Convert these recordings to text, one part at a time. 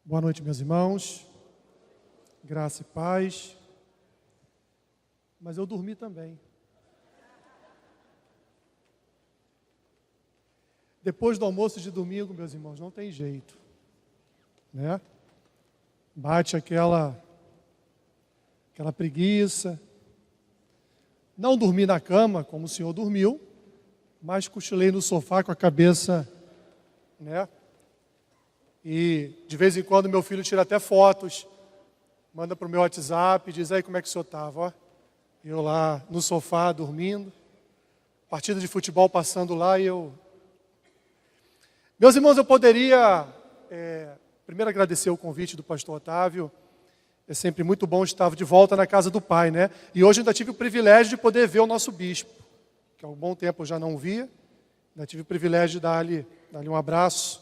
Boa noite, meus irmãos. Graça e paz. Mas eu dormi também. Depois do almoço de domingo, meus irmãos, não tem jeito, né? Bate aquela preguiça. Não dormi na cama, como o senhor dormiu, mas cochilei no sofá com a cabeça, né? E de vez em quando meu filho tira até fotos, manda para o meu WhatsApp, diz aí como é que o senhor estava, ó. Eu lá no sofá dormindo, partida de futebol passando lá e eu... Meus irmãos, eu poderia primeiro agradecer o convite do pastor Otávio. É sempre muito bom estar de volta na casa do Pai, né? E hoje eu ainda tive o privilégio de poder ver o nosso bispo, que há um bom tempo eu já não via. Ainda tive o privilégio de dar-lhe um abraço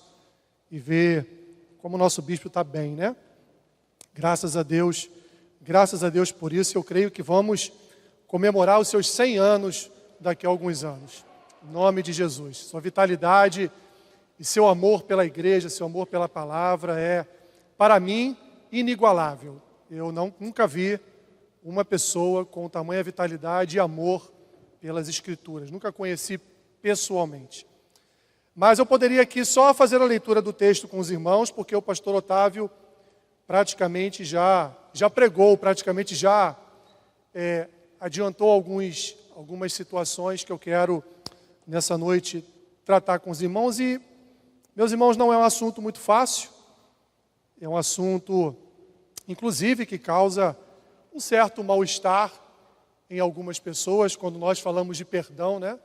e ver como o nosso bispo está bem, né? Graças a Deus por isso. Eu creio que vamos comemorar os seus 100 anos daqui a alguns anos. Em nome de Jesus. Sua vitalidade e seu amor pela igreja, seu amor pela palavra é, para mim, inigualável. Eu nunca vi uma pessoa com tamanha vitalidade e amor pelas Escrituras. Nunca conheci pessoalmente. Mas eu poderia aqui só fazer a leitura do texto com os irmãos, porque o pastor Otávio praticamente já pregou, praticamente já adiantou algumas situações que eu quero, nessa noite, tratar com os irmãos. E, meus irmãos, não é um assunto muito fácil. É um assunto, inclusive, que causa um certo mal-estar em algumas pessoas, quando nós falamos de perdão, né?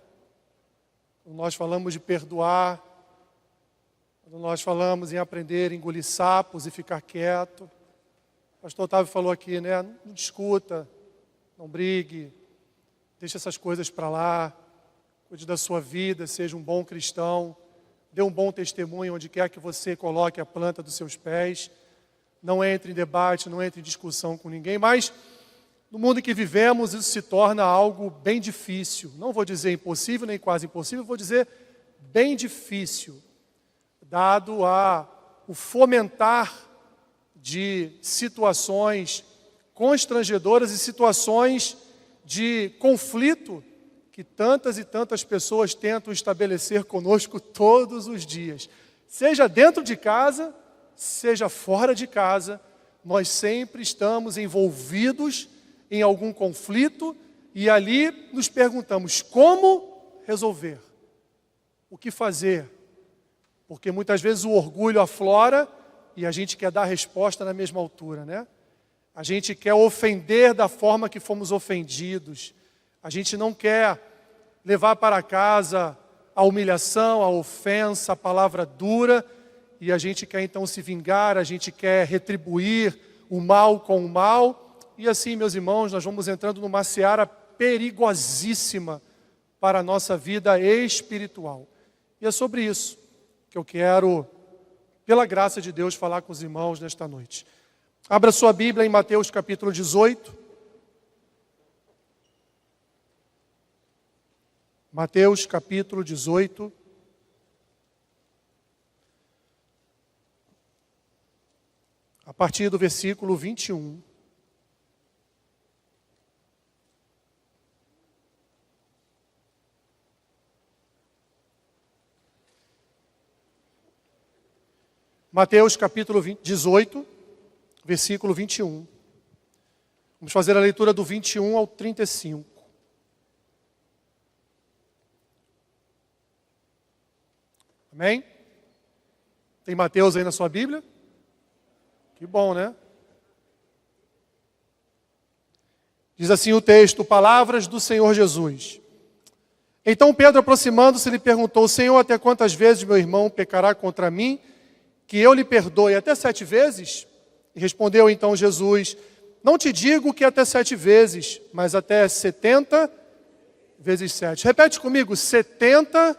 Quando nós falamos de perdoar, quando nós falamos em aprender a engolir sapos e ficar quieto. O pastor Otávio falou aqui, né? Não discuta, não brigue, deixe essas coisas para lá, cuide da sua vida, seja um bom cristão, dê um bom testemunho onde quer que você coloque a planta dos seus pés. Não entre em debate, não entre em discussão com ninguém, mas no mundo em que vivemos isso se torna algo bem difícil. Não vou dizer impossível, nem quase impossível, vou dizer bem difícil, dado o fomentar de situações constrangedoras e situações de conflito que tantas e tantas pessoas tentam estabelecer conosco todos os dias. Seja dentro de casa, seja fora de casa, nós sempre estamos envolvidos em algum conflito e ali nos perguntamos como resolver, o que fazer, porque muitas vezes o orgulho aflora e a gente quer dar a resposta na mesma altura, né? A gente quer ofender da forma que fomos ofendidos, a gente não quer levar para casa a humilhação, a ofensa, a palavra dura, e a gente quer então se vingar, a gente quer retribuir o mal com o mal. E assim, meus irmãos, nós vamos entrando numa seara perigosíssima para a nossa vida espiritual. E é sobre isso que eu quero, pela graça de Deus, falar com os irmãos nesta noite. Abra sua Bíblia em Mateus capítulo 18. Mateus capítulo 18. A partir do versículo 21. Mateus capítulo 18, versículo 21. Vamos fazer a leitura do 21 ao 35. Amém? Tem Mateus aí na sua Bíblia? Que bom, né? Diz assim o texto: palavras do Senhor Jesus. Então Pedro, aproximando-se, lhe perguntou: Senhor, até quantas vezes meu irmão pecará contra mim, que eu lhe perdoe? Até 7 vezes? E respondeu então Jesus: não te digo que até 7 vezes, mas até 70 vezes 7. Repete comigo: 70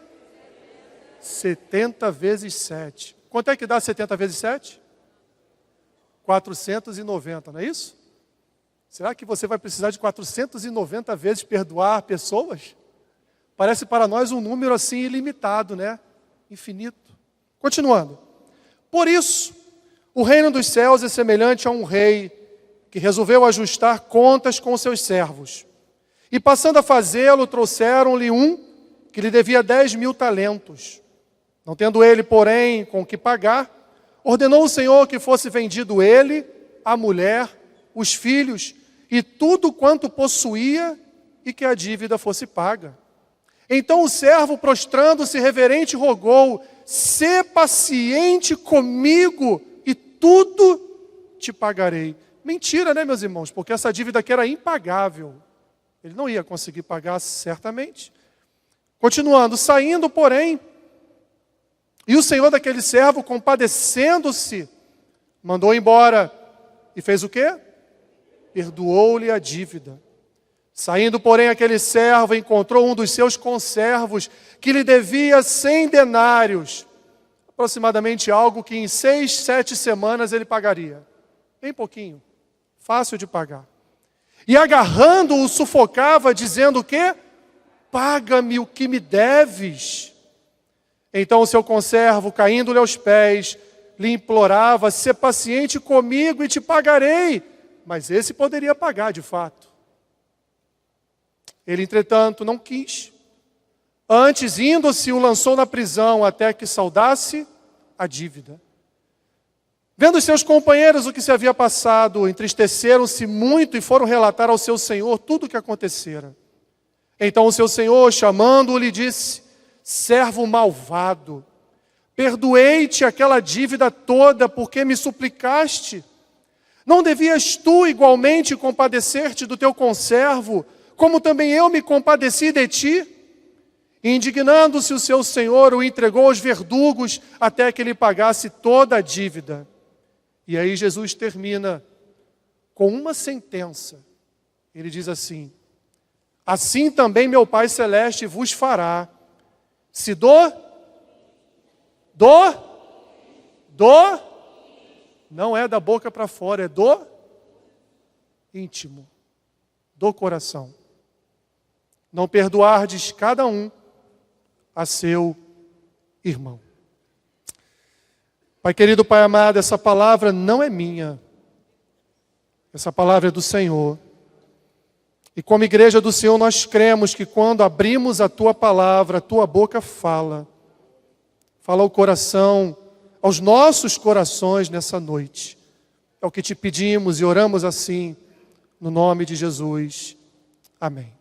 vezes 7. Quanto é que dá 70 vezes 7? 490, não é isso? Será que você vai precisar de 490 vezes perdoar pessoas? Parece para nós um número assim ilimitado, né? Infinito. Continuando. Por isso, O reino dos céus é semelhante a um rei que resolveu ajustar contas com seus servos. E passando a fazê-lo, trouxeram-lhe um que lhe devia 10.000 talentos. Não tendo ele, porém, com o que pagar, ordenou o Senhor que fosse vendido ele, a mulher, os filhos e tudo quanto possuía, e que a dívida fosse paga. Então o servo, prostrando-se reverente, rogou: sê paciente comigo e tudo te pagarei. Mentira, né, meus irmãos? Porque essa dívida aqui era impagável. Ele não ia conseguir pagar certamente. Continuando, saindo, porém, e o senhor daquele servo, compadecendo-se, mandou embora e fez o quê? Perdoou-lhe a dívida. Saindo, porém, aquele servo encontrou um dos seus conservos que lhe devia 100 denários, aproximadamente algo que em 6, 7 semanas ele pagaria. Bem pouquinho, fácil de pagar. E agarrando-o, sufocava, dizendo o quê? Paga-me o que me deves. Então o seu conservo, caindo-lhe aos pés, lhe implorava: sê paciente comigo e te pagarei. Mas esse poderia pagar de fato. Ele, entretanto, não quis. Antes, indo-se, o lançou na prisão até que saldasse a dívida. Vendo os seus companheiros o que se havia passado, entristeceram-se muito e foram relatar ao seu senhor tudo o que acontecera. Então o seu senhor, chamando-o, lhe disse: servo malvado, perdoei-te aquela dívida toda porque me suplicaste. Não devias tu igualmente compadecer-te do teu conservo, como também eu me compadeci de ti? E indignando-se o seu senhor, o entregou aos verdugos até que ele pagasse toda a dívida. E aí Jesus termina com uma sentença. Ele diz assim: assim também meu Pai Celeste vos fará, se não é da boca para fora, é do íntimo, do coração. Não perdoardes cada um a seu irmão. Pai querido, Pai amado, essa palavra não é minha. Essa palavra é do Senhor. E como igreja do Senhor, nós cremos que quando abrimos a Tua palavra, a Tua boca fala ao coração, aos nossos corações nessa noite. É o que te pedimos e oramos assim, no nome de Jesus. Amém.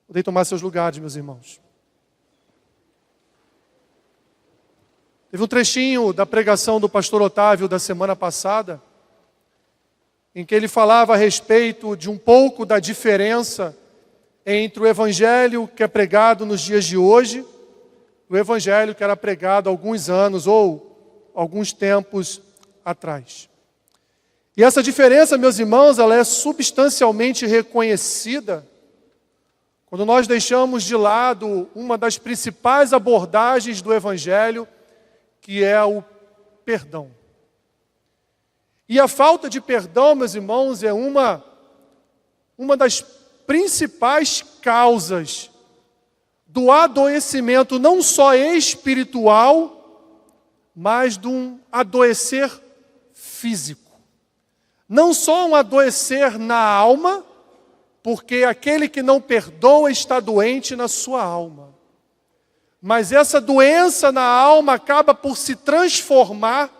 Podem tomar seus lugares, meus irmãos. Teve um trechinho da pregação do pastor Otávio da semana passada, em que ele falava a respeito de um pouco da diferença entre o evangelho que é pregado nos dias de hoje, e o evangelho que era pregado há alguns anos ou alguns tempos atrás. E essa diferença, meus irmãos, ela é substancialmente reconhecida quando nós deixamos de lado uma das principais abordagens do evangelho, que é o perdão. E a falta de perdão, meus irmãos, é uma das principais causas do adoecimento, não só espiritual, mas de um adoecer físico. Não só um adoecer na alma, porque aquele que não perdoa está doente na sua alma. Mas essa doença na alma acaba por se transformar,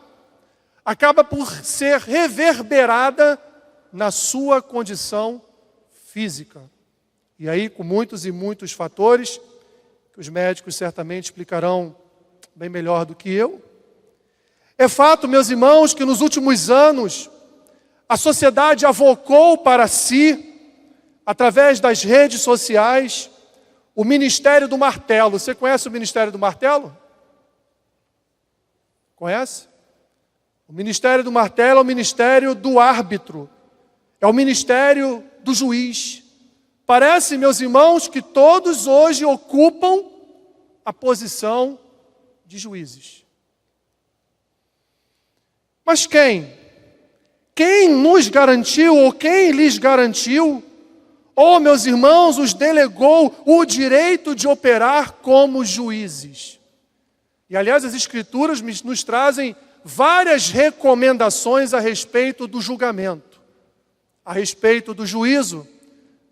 acaba por ser reverberada na sua condição física. E aí, com muitos e muitos fatores, que os médicos certamente explicarão bem melhor do que eu. É fato, meus irmãos, que nos últimos anos, a sociedade avocou para si, através das redes sociais, o ministério do martelo. Você conhece o ministério do martelo? Conhece? O ministério do martelo é o ministério do árbitro. É o ministério do juiz. Parece, meus irmãos, que todos hoje ocupam a posição de juízes. Mas quem? Quem nos garantiu ou quem lhes garantiu, ou, meus irmãos, os delegou o direito de operar como juízes? E, aliás, as Escrituras nos trazem várias recomendações a respeito do julgamento, a respeito do juízo.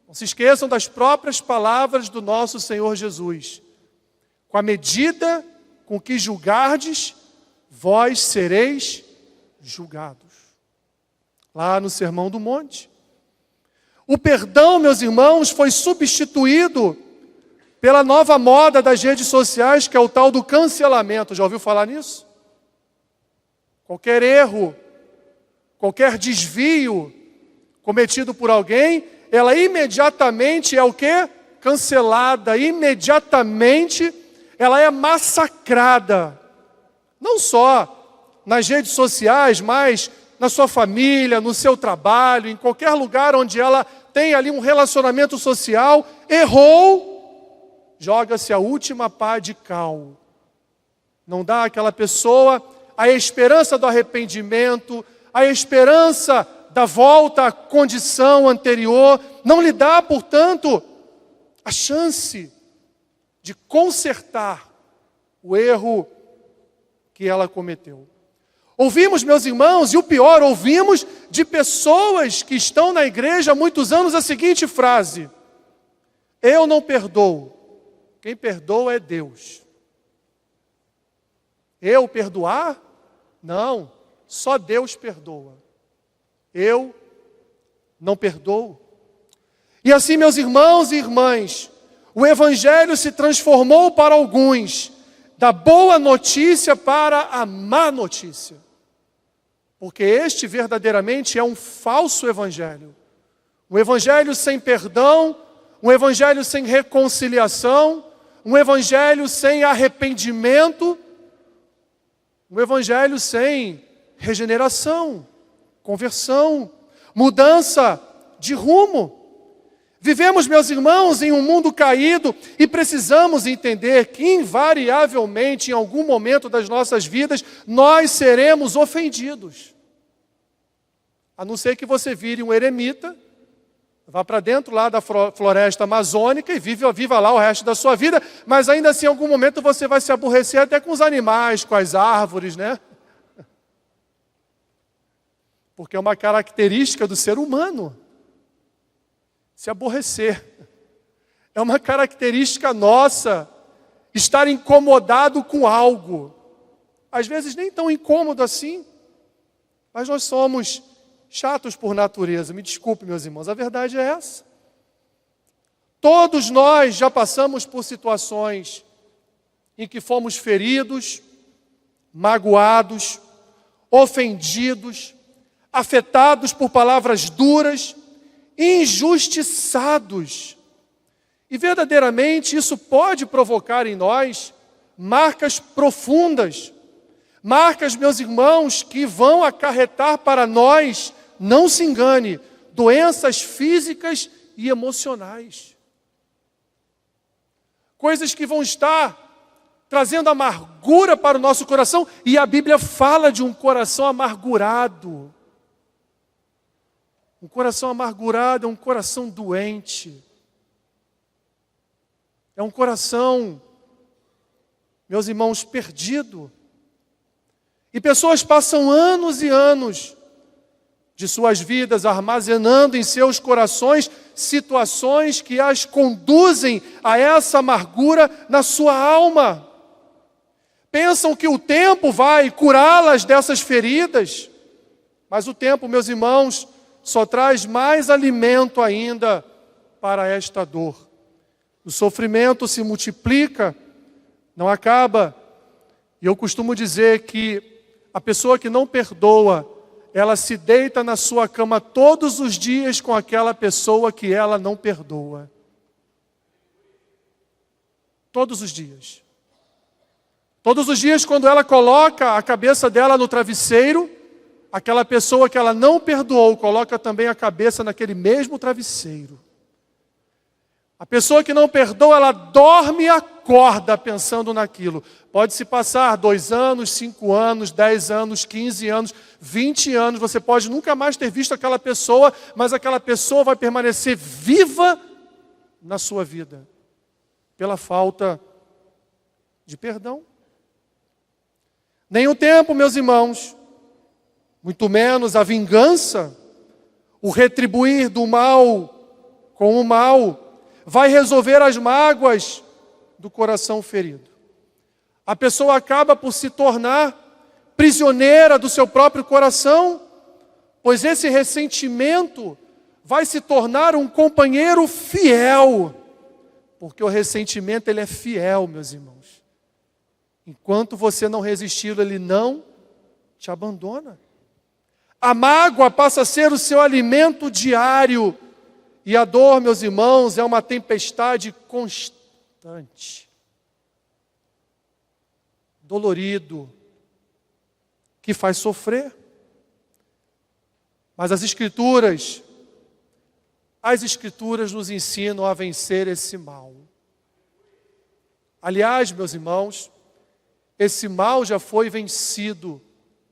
Não se esqueçam das próprias palavras do nosso Senhor Jesus. Com a medida com que julgardes, vós sereis julgados. Lá no Sermão do Monte. O perdão, meus irmãos, foi substituído pela nova moda das redes sociais, que é o tal do cancelamento. Já ouviu falar nisso? Qualquer erro, qualquer desvio cometido por alguém, ela imediatamente é o quê? Cancelada. Imediatamente ela é massacrada. Não só nas redes sociais, mas na sua família, no seu trabalho, em qualquer lugar onde ela tem ali um relacionamento social, errou, joga-se a última pá de cal. Não dá àquela pessoa a esperança do arrependimento, a esperança da volta à condição anterior, não lhe dá, portanto, a chance de consertar o erro que ela cometeu. Ouvimos, meus irmãos, e o pior, ouvimos de pessoas que estão na igreja há muitos anos a seguinte frase: eu não perdoo, quem perdoa é Deus. Eu perdoar? Não, só Deus perdoa. Eu não perdoo. E assim, meus irmãos e irmãs, o Evangelho se transformou para alguns da boa notícia para a má notícia. Porque este verdadeiramente é um falso evangelho. Um evangelho sem perdão, um evangelho sem reconciliação, um evangelho sem arrependimento, um evangelho sem regeneração, conversão, mudança de rumo. Vivemos, meus irmãos, em um mundo caído e precisamos entender que invariavelmente, em algum momento das nossas vidas, nós seremos ofendidos. A não ser que você vire um eremita, vá para dentro lá da floresta amazônica e viva lá o resto da sua vida, mas ainda assim, em algum momento, você vai se aborrecer até com os animais, com as árvores, né? Porque é uma característica do ser humano. Se aborrecer. É uma característica nossa, estar incomodado com algo. Às vezes nem tão incômodo assim, mas nós somos chatos por natureza. Me desculpe, meus irmãos, a verdade é essa. Todos nós já passamos por situações em que fomos feridos, magoados, ofendidos, afetados por palavras duras, injustiçados. E verdadeiramente isso pode provocar em nós marcas profundas, marcas, meus irmãos, que vão acarretar para nós, não se engane, doenças físicas e emocionais. Coisas que vão estar trazendo amargura para o nosso coração, e a Bíblia fala de um coração amargurado. Um coração amargurado é um coração doente. É um coração, meus irmãos, perdido. E pessoas passam anos e anos de suas vidas armazenando em seus corações situações que as conduzem a essa amargura na sua alma. Pensam que o tempo vai curá-las dessas feridas, mas o tempo, meus irmãos, só traz mais alimento ainda para esta dor. O sofrimento se multiplica, não acaba. E eu costumo dizer que a pessoa que não perdoa, ela se deita na sua cama todos os dias com aquela pessoa que ela não perdoa. Todos os dias. Todos os dias, quando ela coloca a cabeça dela no travesseiro, aquela pessoa que ela não perdoou, coloca também a cabeça naquele mesmo travesseiro. A pessoa que não perdoa, ela dorme e acorda pensando naquilo. Pode-se passar 2 anos, 5 anos, 10 anos, 15 anos, 20 anos. Você pode nunca mais ter visto aquela pessoa, mas aquela pessoa vai permanecer viva na sua vida, pela falta de perdão. Nem o tempo, meus irmãos, muito menos a vingança, o retribuir do mal com o mal, vai resolver as mágoas do coração ferido. A pessoa acaba por se tornar prisioneira do seu próprio coração, pois esse ressentimento vai se tornar um companheiro fiel, porque o ressentimento ele é fiel, meus irmãos. Enquanto você não resistir, ele não te abandona. A mágoa passa a ser o seu alimento diário, e a dor, meus irmãos, é uma tempestade constante. Dolorido, que faz sofrer. Mas as Escrituras nos ensinam a vencer esse mal. Aliás, meus irmãos, esse mal já foi vencido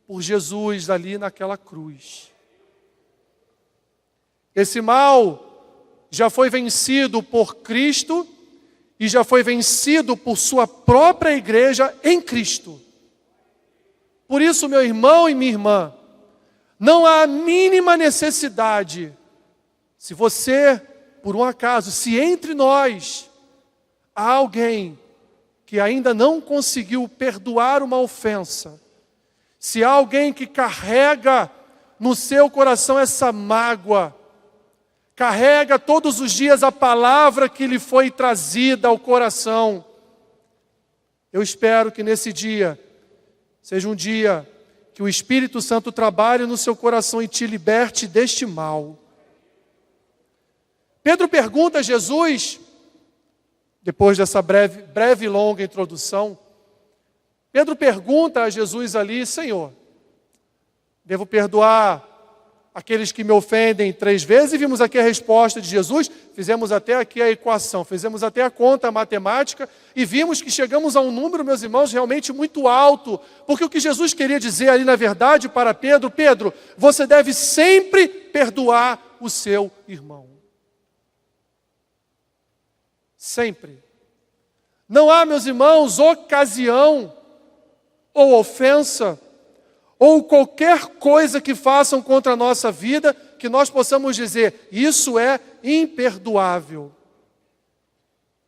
por Jesus ali naquela cruz. Esse mal já foi vencido por Cristo e já foi vencido por sua própria igreja em Cristo. Por isso, meu irmão e minha irmã, não há a mínima necessidade, se você, por um acaso, se entre nós há alguém que ainda não conseguiu perdoar uma ofensa, se há alguém que carrega no seu coração essa mágoa, carrega todos os dias a palavra que lhe foi trazida ao coração, eu espero que nesse dia seja um dia que o Espírito Santo trabalhe no seu coração e te liberte deste mal. Pedro pergunta a Jesus, depois dessa breve e longa introdução, Pedro pergunta a Jesus ali: Senhor, devo perdoar aqueles que me ofendem 3 vezes? E vimos aqui a resposta de Jesus, fizemos até aqui a equação, fizemos até a conta matemática e vimos que chegamos a um número, meus irmãos, realmente muito alto, porque o que Jesus queria dizer ali na verdade para Pedro: Pedro, você deve sempre perdoar o seu irmão. Sempre. Não há, meus irmãos, ocasião ou ofensa ou qualquer coisa que façam contra a nossa vida, que nós possamos dizer, isso é imperdoável.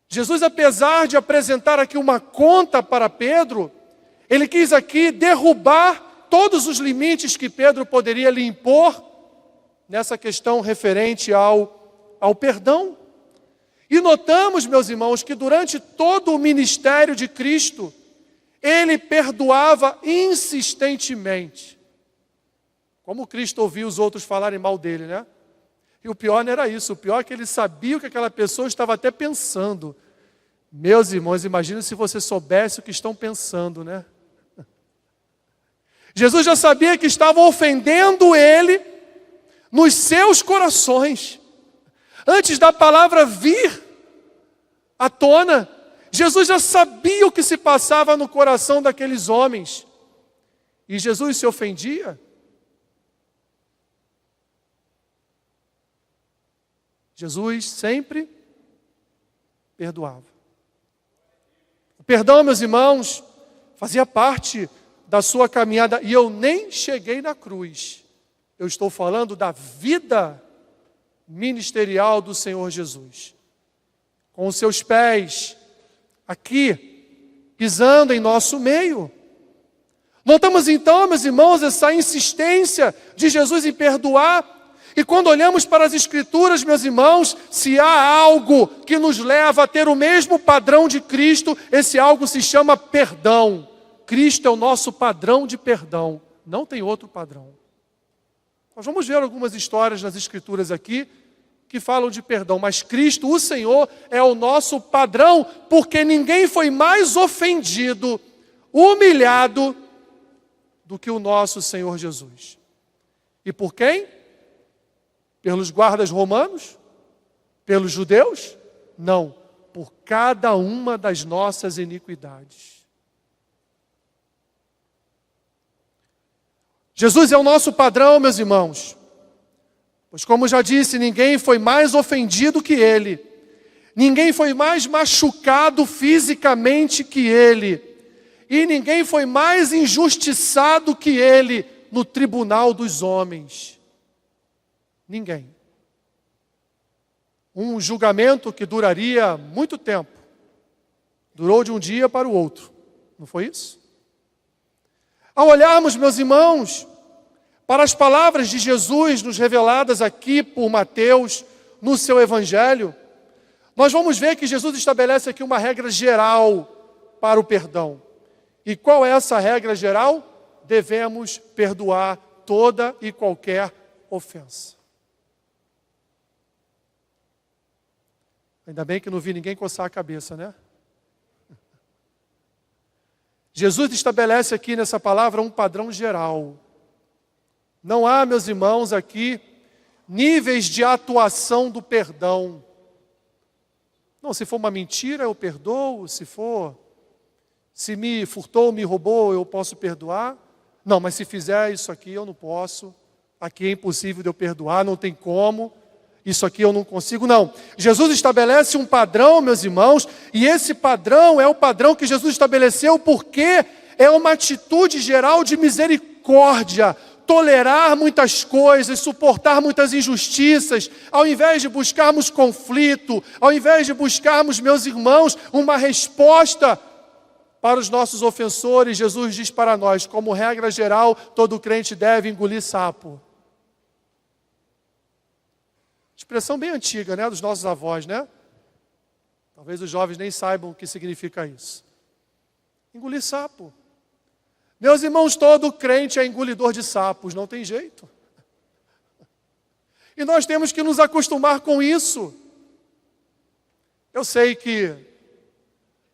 Jesus, apesar de apresentar aqui uma conta para Pedro, ele quis aqui derrubar todos os limites que Pedro poderia lhe impor nessa questão referente ao perdão. E notamos, meus irmãos, que durante todo o ministério de Cristo, ele perdoava insistentemente. Como Cristo ouvia os outros falarem mal dele, né? E o pior não era isso, o pior é que ele sabia o que aquela pessoa estava até pensando. Meus irmãos, imagina se você soubesse o que estão pensando, né? Jesus já sabia que estavam ofendendo ele nos seus corações. Antes da palavra vir à tona, Jesus já sabia o que se passava no coração daqueles homens. E Jesus se ofendia? Jesus sempre perdoava. O perdão, meus irmãos, fazia parte da sua caminhada. E eu nem cheguei na cruz. Eu estou falando da vida ministerial do Senhor Jesus. Com os seus pés aqui, pisando em nosso meio. Notamos então, meus irmãos, essa insistência de Jesus em perdoar. E quando olhamos para as Escrituras, meus irmãos, se há algo que nos leva a ter o mesmo padrão de Cristo, esse algo se chama perdão. Cristo é o nosso padrão de perdão, não tem outro padrão. Nós vamos ver algumas histórias nas Escrituras aqui que falam de perdão, mas Cristo, o Senhor, é o nosso padrão, porque ninguém foi mais ofendido, humilhado, do que o nosso Senhor Jesus. E por quem? Pelos guardas romanos? Pelos judeus? Não, por cada uma das nossas iniquidades. Jesus é o nosso padrão, meus irmãos. Pois como já disse, ninguém foi mais ofendido que ele. Ninguém foi mais machucado fisicamente que ele. E ninguém foi mais injustiçado que ele no tribunal dos homens. Ninguém. Um julgamento que duraria muito tempo. Durou de um dia para o outro. Não foi isso? Ao olharmos, meus irmãos, para as palavras de Jesus nos reveladas aqui por Mateus, no seu Evangelho, nós vamos ver que Jesus estabelece aqui uma regra geral para o perdão. E qual é essa regra geral? Devemos perdoar toda e qualquer ofensa. Ainda bem que não vi ninguém coçar a cabeça, né? Jesus estabelece aqui nessa palavra um padrão geral. Não há, meus irmãos, aqui níveis de atuação do perdão. Não, se for uma mentira, eu perdoo. Se me furtou, me roubou, eu posso perdoar. Não, mas se fizer isso aqui, eu não posso. Aqui é impossível de eu perdoar, não tem como. Isso aqui eu não consigo, não. Jesus estabelece um padrão, meus irmãos, e esse padrão é o padrão que Jesus estabeleceu porque é uma atitude geral de misericórdia, tolerar muitas coisas, suportar muitas injustiças, ao invés de buscarmos conflito, ao invés de buscarmos, meus irmãos, uma resposta para os nossos ofensores, Jesus diz para nós, como regra geral, todo crente deve engolir sapo. Expressão bem antiga, né, dos nossos avós, né? Talvez os jovens nem saibam o que significa isso. Engolir sapo. Meus irmãos, todo crente é engolidor de sapos, não tem jeito. E nós temos que nos acostumar com isso. Eu sei que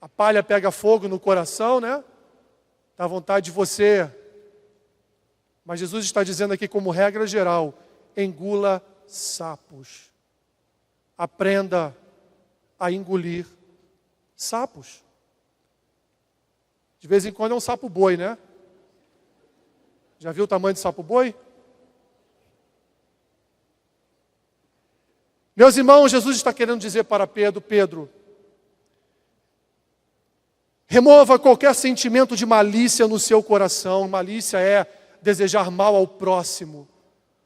a palha pega fogo no coração, né? Dá vontade de você. Mas Jesus está dizendo aqui como regra geral, engula sapos. Aprenda a engolir sapos. De vez em quando é um sapo boi, né? Já viu o tamanho de sapo boi? Meus irmãos, Jesus está querendo dizer para Pedro, remova qualquer sentimento de malícia no seu coração. Malícia é desejar mal ao próximo.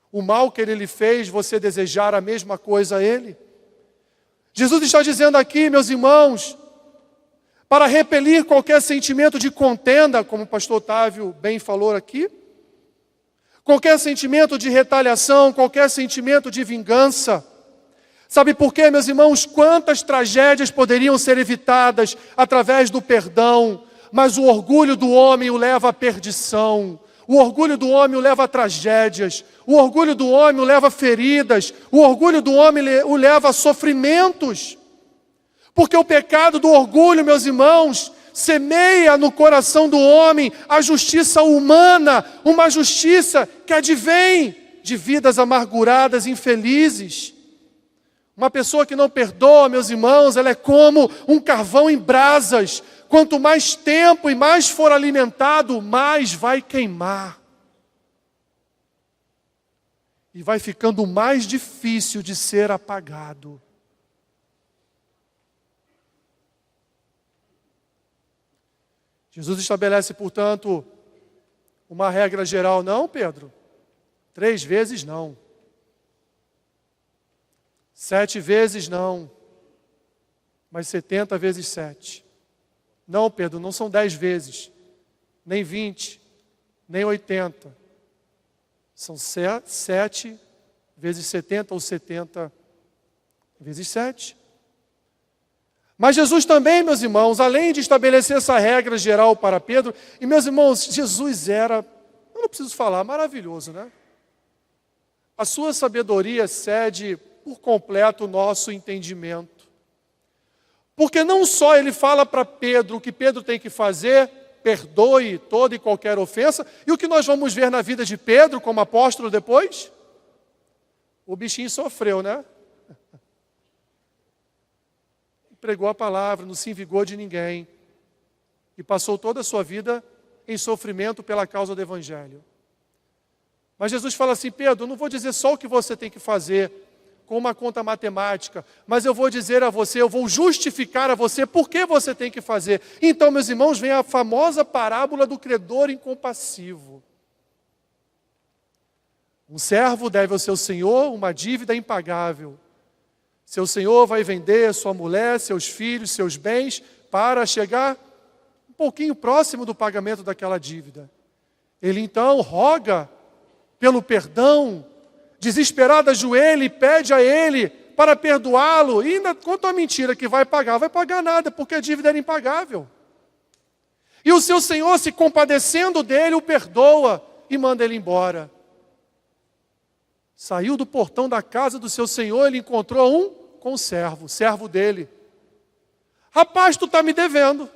O mal que ele lhe fez, você desejar a mesma coisa a ele. Jesus está dizendo aqui, meus irmãos, para repelir qualquer sentimento de contenda, como o pastor Otávio bem falou aqui, qualquer sentimento de retaliação, qualquer sentimento de vingança. Sabe por quê, meus irmãos? Quantas tragédias poderiam ser evitadas através do perdão, mas o orgulho do homem o leva à perdição. O orgulho do homem o leva a tragédias, o orgulho do homem o leva a feridas, o orgulho do homem o leva a sofrimentos. Porque o pecado do orgulho, meus irmãos, semeia no coração do homem a justiça humana, uma justiça que advém de vidas amarguradas, infelizes. Uma pessoa que não perdoa, meus irmãos, ela é como um carvão em brasas. Quanto mais tempo e mais for alimentado, mais vai queimar. E vai ficando mais difícil de ser apagado. Jesus estabelece, portanto, uma regra geral. Não, Pedro? 3 vezes não. 7 vezes não. Mas 70 vezes 7. Não, Pedro, não são 10 vezes, nem 20, nem 80. São 7 vezes 70 ou 70 vezes 7. Mas Jesus também, meus irmãos, além de estabelecer essa regra geral para Pedro, e meus irmãos, Jesus era, eu não preciso falar, maravilhoso, né? A sua sabedoria excede por completo o nosso entendimento. Porque não só ele fala para Pedro o que Pedro tem que fazer, perdoe toda e qualquer ofensa, e o que nós vamos ver na vida de Pedro como apóstolo depois? O bichinho sofreu, né? Pregou a palavra, não se envigou de ninguém, e passou toda a sua vida em sofrimento pela causa do Evangelho. Mas Jesus fala assim, Pedro, eu não vou dizer só o que você tem que fazer, com uma conta matemática, mas eu vou dizer a você, eu vou justificar a você por que você tem que fazer. Então, meus irmãos, vem a famosa parábola do credor incompassivo. Um servo deve ao seu senhor uma dívida impagável. Seu senhor vai vender sua mulher, seus filhos, seus bens, para chegar um pouquinho próximo do pagamento daquela dívida. Ele então roga pelo perdão, desesperado ajoelha e pede a ele para perdoá-lo, e ainda conta uma mentira que vai pagar nada, porque a dívida era impagável. E o seu senhor, se compadecendo dele, o perdoa e manda ele embora. Saiu do portão da casa do seu senhor, ele encontrou um conservo, servo dele. Rapaz, tu está me devendo.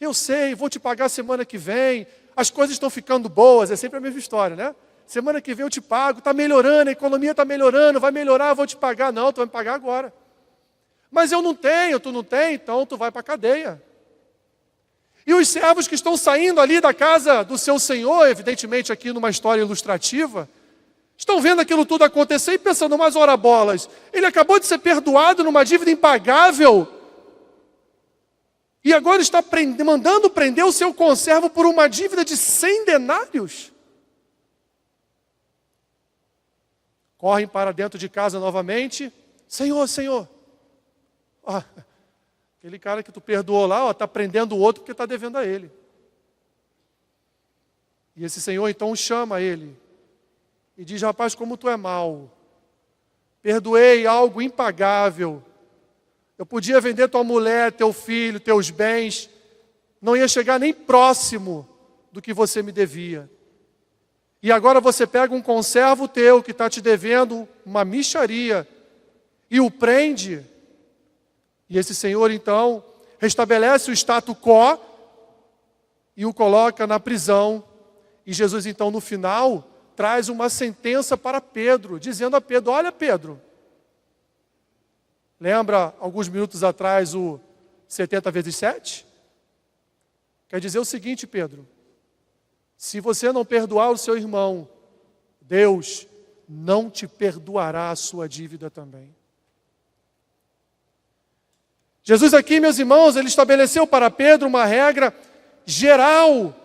Eu sei, vou te pagar semana que vem, as coisas estão ficando boas, é sempre a mesma história, né? Semana que vem eu te pago, está melhorando, a economia está melhorando, vai melhorar, eu vou te pagar. Não, tu vai me pagar agora. Mas eu não tenho, tu não tem, então tu vai para a cadeia. E os servos que estão saindo ali da casa do seu senhor, evidentemente aqui numa história ilustrativa, estão vendo aquilo tudo acontecer e pensando, mas ora bolas, ele acabou de ser perdoado numa dívida impagável e agora está mandando prender o seu conservo por uma dívida de 100 denários? Correm para dentro de casa novamente. Senhor, Senhor. Aquele cara que tu perdoou lá, está prendendo o outro porque está devendo a ele. E esse senhor então chama ele e diz, rapaz, como tu é mau. Perdoei algo impagável. Eu podia vender tua mulher, teu filho, teus bens. Não ia chegar nem próximo do que você me devia. E agora você pega um conservo teu que está te devendo uma mixaria e o prende. E esse senhor então restabelece o status quo e o coloca na prisão. E Jesus então no final traz uma sentença para Pedro, dizendo a Pedro, olha Pedro, lembra alguns minutos atrás o 70 vezes 7? Quer dizer o seguinte, Pedro, se você não perdoar o seu irmão, Deus não te perdoará a sua dívida também. Jesus aqui, meus irmãos, ele estabeleceu para Pedro uma regra geral.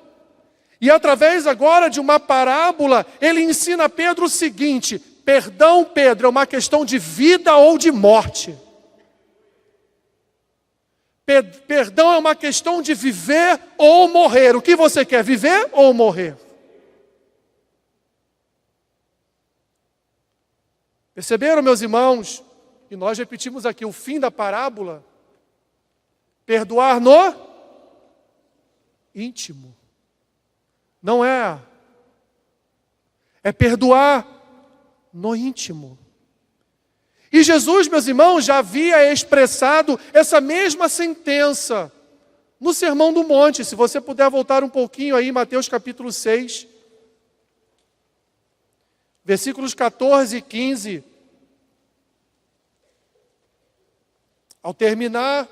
E através agora de uma parábola, ele ensina a Pedro o seguinte, perdão, Pedro, é uma questão de vida ou de morte. Perdão é uma questão de viver ou morrer. O que você quer, viver ou morrer? Perceberam, meus irmãos? E nós repetimos aqui o fim da parábola. Perdoar no íntimo. Não é. É perdoar no íntimo. E Jesus, meus irmãos, já havia expressado essa mesma sentença no Sermão do Monte. Se você puder voltar um pouquinho aí, Mateus capítulo 6, versículos 14 e 15. Ao terminar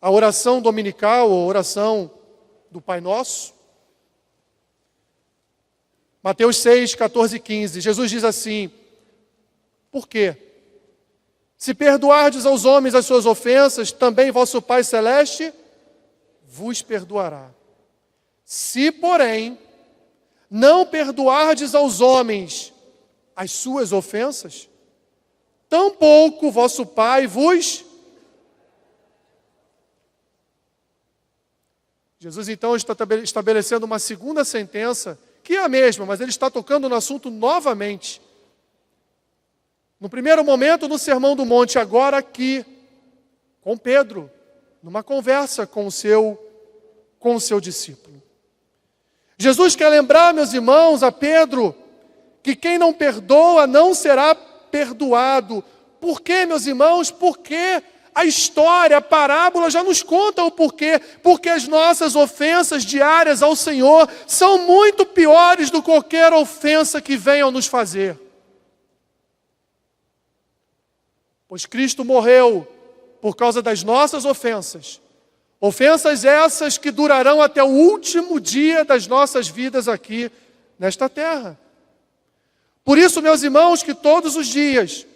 a oração dominical, a oração do Pai Nosso, Mateus 6, 14 e 15, Jesus diz assim, por quê? Se perdoardes aos homens as suas ofensas, também vosso Pai Celeste vos perdoará. Se, porém, não perdoardes aos homens as suas ofensas, tampouco vosso Pai vos... Jesus então está estabelecendo uma segunda sentença, que é a mesma, mas ele está tocando no assunto novamente. No primeiro momento, no Sermão do Monte, agora aqui, com Pedro, numa conversa com o seu discípulo. Jesus quer lembrar, meus irmãos, a Pedro, que quem não perdoa não será perdoado. Por quê, meus irmãos? Porque a história, a parábola já nos conta o porquê. Porque as nossas ofensas diárias ao Senhor são muito piores do que qualquer ofensa que venham nos fazer. Pois Cristo morreu por causa das nossas ofensas. Ofensas essas que durarão até o último dia das nossas vidas aqui nesta terra. Por isso, meus irmãos, que todos os dias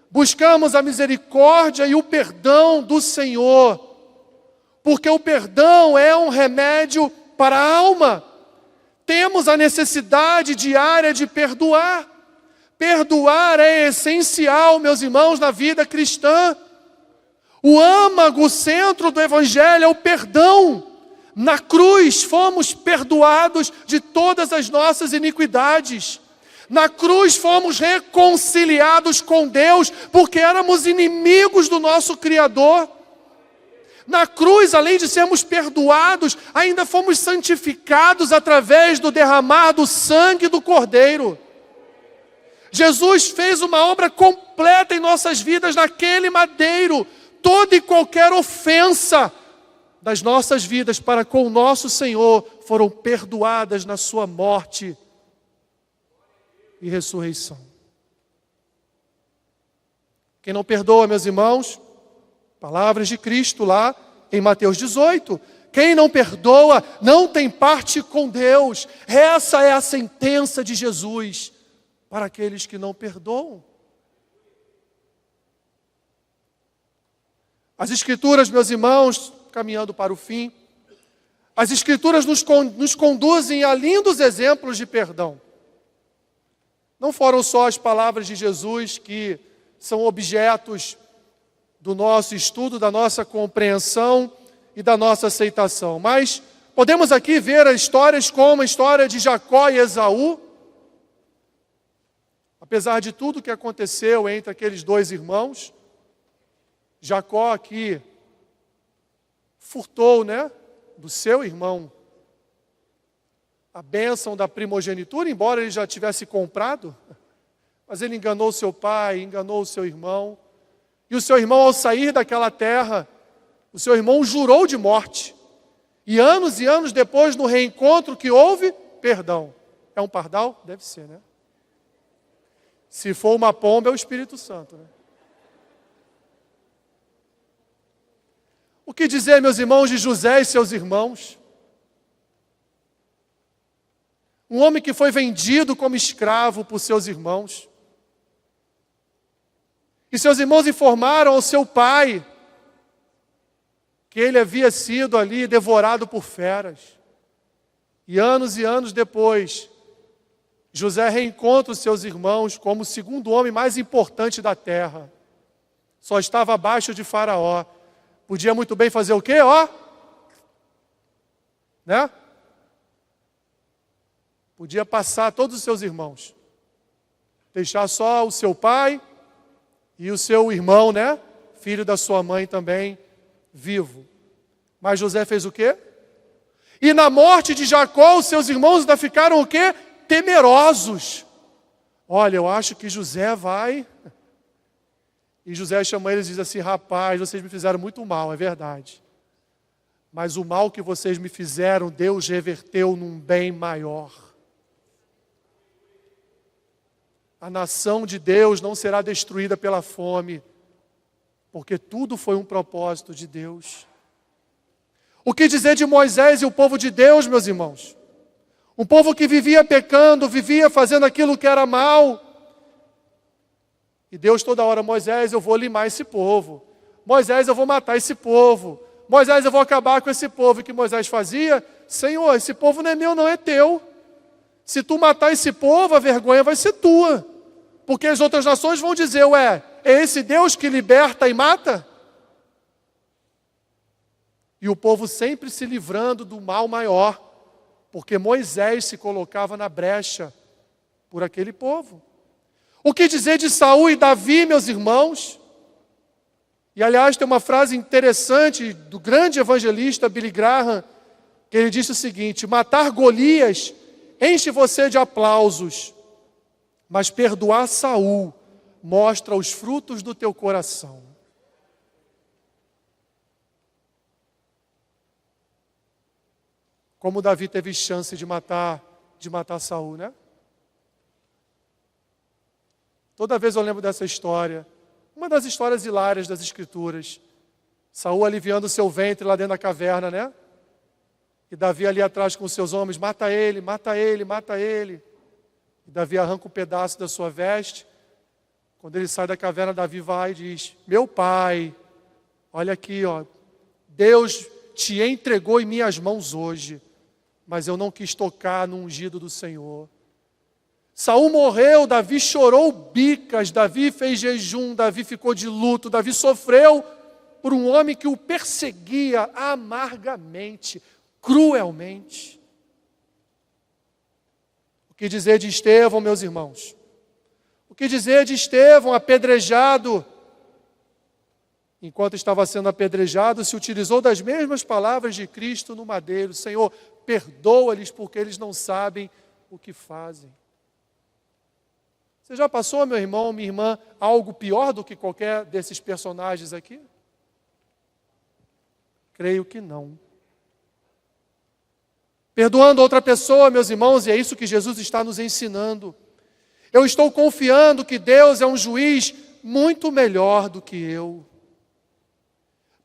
Buscamos a misericórdia e o perdão do Senhor, porque o perdão é um remédio para a alma. Temos a necessidade diária de perdoar. Perdoar é essencial, meus irmãos, na vida cristã. O âmago, o centro do Evangelho é o perdão. Na cruz fomos perdoados de todas as nossas iniquidades. Na cruz fomos reconciliados com Deus, porque éramos inimigos do nosso Criador. Na cruz, além de sermos perdoados, ainda fomos santificados através do derramar do sangue do Cordeiro. Jesus fez uma obra completa em nossas vidas naquele madeiro. Toda e qualquer ofensa das nossas vidas para com o nosso Senhor foram perdoadas na sua morte e ressurreição. Quem não perdoa, meus irmãos, palavras de Cristo lá em Mateus 18. Quem não perdoa não tem parte com Deus. Essa é a sentença de Jesus para aqueles que não perdoam. As Escrituras, meus irmãos, caminhando para o fim, as Escrituras nos conduzem a lindos exemplos de perdão. Não foram só as palavras de Jesus que são objetos do nosso estudo, da nossa compreensão e da nossa aceitação, mas podemos aqui ver histórias como a história de Jacó e Esaú. Apesar de tudo que aconteceu entre aqueles dois irmãos, Jacó aqui furtou, do seu irmão a bênção da primogenitura, embora ele já tivesse comprado, mas ele enganou seu pai, enganou o seu irmão, e o seu irmão, ao sair daquela terra, o seu irmão jurou de morte, e anos depois, no reencontro que houve, perdão. É um pardal? Deve ser, né? Se for uma pomba, é o Espírito Santo, né? O que dizer, meus irmãos, de José e seus irmãos? Um homem que foi vendido como escravo por seus irmãos. E seus irmãos informaram ao seu pai que ele havia sido ali devorado por feras. E anos depois, José reencontra os seus irmãos como o segundo homem mais importante da terra. Só estava abaixo de Faraó. Podia muito bem fazer o quê? Podia passar todos os seus irmãos. Deixar só o seu pai e o seu irmão, filho da sua mãe também, vivo. Mas José fez o quê? E na morte de Jacó, os seus irmãos ainda ficaram o quê? Temerosos. Olha, eu acho que José vai... E José chama eles e diz assim: rapaz, vocês me fizeram muito mal, é verdade. Mas o mal que vocês me fizeram, Deus reverteu num bem maior. A nação de Deus não será destruída pela fome, porque tudo foi um propósito de Deus. O que dizer de Moisés e o povo de Deus, meus irmãos? Um povo que vivia pecando, vivia fazendo aquilo que era mal. E Deus toda hora: Moisés, eu vou limar esse povo. Moisés, eu vou matar esse povo. Moisés, eu vou acabar com esse povo. E o que Moisés fazia? Senhor, esse povo não é meu, não é teu. Se tu matar esse povo, a vergonha vai ser tua. Porque as outras nações vão dizer: é esse Deus que liberta e mata? E o povo sempre se livrando do mal maior, porque Moisés se colocava na brecha por aquele povo. O que dizer de Saul e Davi, meus irmãos? E aliás, tem uma frase interessante do grande evangelista Billy Graham, que ele disse o seguinte: matar Golias enche você de aplausos, mas perdoar Saul mostra os frutos do teu coração. Como Davi teve chance de matar Saul, Toda vez eu lembro dessa história, uma das histórias hilárias das Escrituras. Saul aliviando o seu ventre lá dentro da caverna, E Davi ali atrás com os seus homens: mata ele, mata ele, mata ele. E Davi arranca um pedaço da sua veste, Quando ele sai da caverna, Davi vai e diz: meu pai, olha aqui, ó, Deus te entregou em minhas mãos hoje, mas eu não quis tocar no ungido do Senhor. Saul morreu, Davi chorou bicas, Davi fez jejum, Davi ficou de luto, Davi sofreu por um homem que o perseguia amargamente, cruelmente. O que dizer de Estevão, meus irmãos? O que dizer de Estevão, apedrejado? Enquanto estava sendo apedrejado, se utilizou das mesmas palavras de Cristo no madeiro: Senhor, perdoa-lhes porque eles não sabem o que fazem. Você já passou, meu irmão, minha irmã, algo pior do que qualquer desses personagens aqui? Creio que não. Perdoando outra pessoa, meus irmãos, e é isso que Jesus está nos ensinando. Eu estou confiando que Deus é um juiz muito melhor do que eu.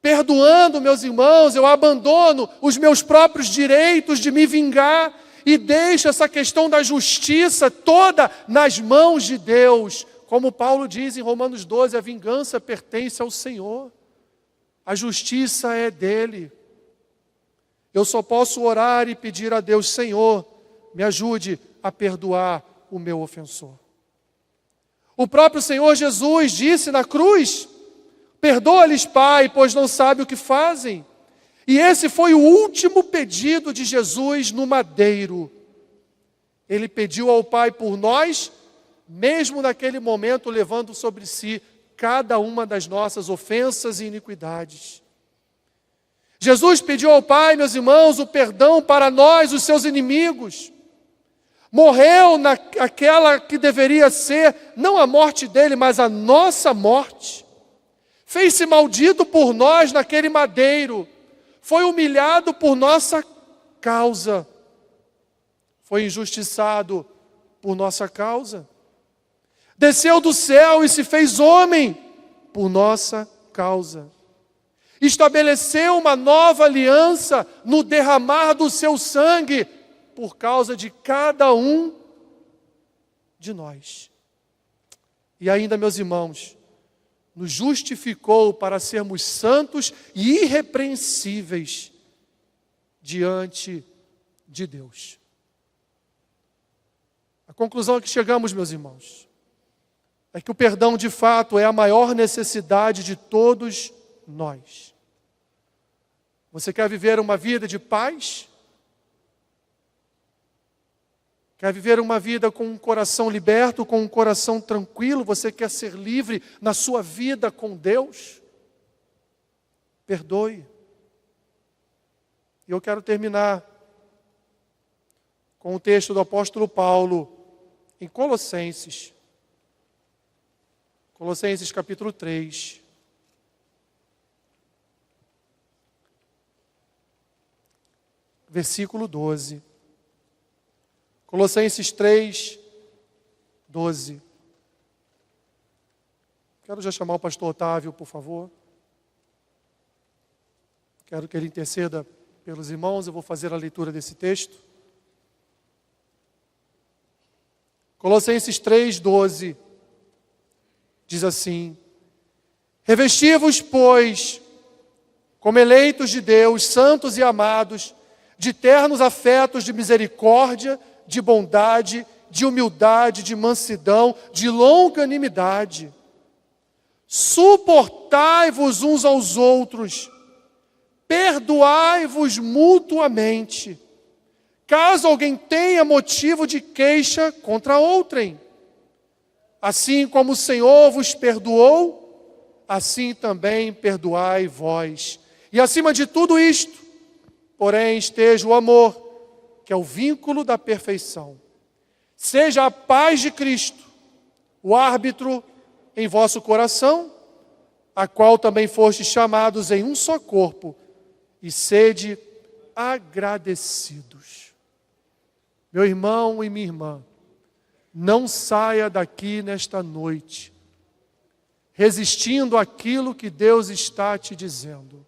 Perdoando, meus irmãos, eu abandono os meus próprios direitos de me vingar e deixo essa questão da justiça toda nas mãos de Deus. Como Paulo diz em Romanos 12, a vingança pertence ao Senhor. A justiça é dele. Eu só posso orar e pedir a Deus: Senhor, me ajude a perdoar o meu ofensor. O próprio Senhor Jesus disse na cruz: perdoa-lhes, Pai, pois não sabem o que fazem. E esse foi o último pedido de Jesus no madeiro. Ele pediu ao Pai por nós, mesmo naquele momento levando sobre si cada uma das nossas ofensas e iniquidades. Jesus pediu ao Pai, meus irmãos, o perdão para nós, os seus inimigos. Morreu naquela que deveria ser, não a morte dele, mas a nossa morte. Fez-se maldito por nós naquele madeiro. Foi humilhado por nossa causa. Foi injustiçado por nossa causa. Desceu do céu e se fez homem por nossa causa. Estabeleceu uma nova aliança no derramar do seu sangue por causa de cada um de nós. E ainda, meus irmãos, nos justificou para sermos santos e irrepreensíveis diante de Deus. A conclusão a que chegamos, meus irmãos, é que o perdão de fato é a maior necessidade de todos nós. Você quer viver uma vida de paz? Quer viver uma vida com um coração liberto, com um coração tranquilo? Você quer ser livre na sua vida com Deus? Perdoe. E eu quero terminar com o texto do apóstolo Paulo em Colossenses. Colossenses capítulo 3. Versículo 12. Colossenses 3, 12. Quero já chamar o pastor Otávio, por favor. Quero que ele interceda pelos irmãos. Eu vou fazer a leitura desse texto. Colossenses 3, 12. Diz assim: revesti-vos, pois, como eleitos de Deus, santos e amados, de ternos afetos de misericórdia, de bondade, de humildade, de mansidão, de longanimidade. Suportai-vos uns aos outros, perdoai-vos mutuamente, caso alguém tenha motivo de queixa contra outrem. Assim como o Senhor vos perdoou, assim também perdoai vós. E acima de tudo isto, porém, esteja o amor, que é o vínculo da perfeição. Seja a paz de Cristo o árbitro em vosso coração, a qual também fostes chamados em um só corpo, e sede agradecidos. Meu irmão e minha irmã, não saia daqui nesta noite resistindo àquilo que Deus está te dizendo.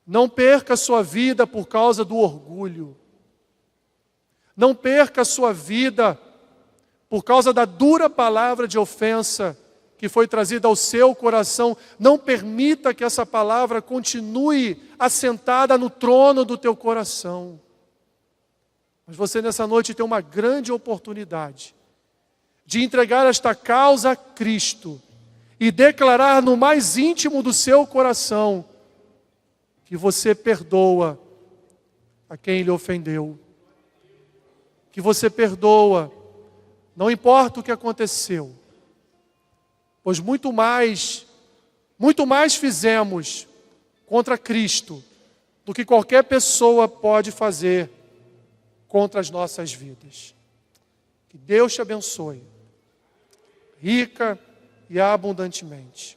Não perca a sua vida por causa do orgulho. Não perca a sua vida por causa da dura palavra de ofensa que foi trazida ao seu coração, não permita que essa palavra continue assentada no trono do teu coração. Mas você nessa noite tem uma grande oportunidade de entregar esta causa a Cristo e declarar no mais íntimo do seu coração que você perdoa a quem lhe ofendeu. Que você perdoa, não importa o que aconteceu. Pois muito mais fizemos contra Cristo do que qualquer pessoa pode fazer contra as nossas vidas. Que Deus te abençoe, rica e abundantemente.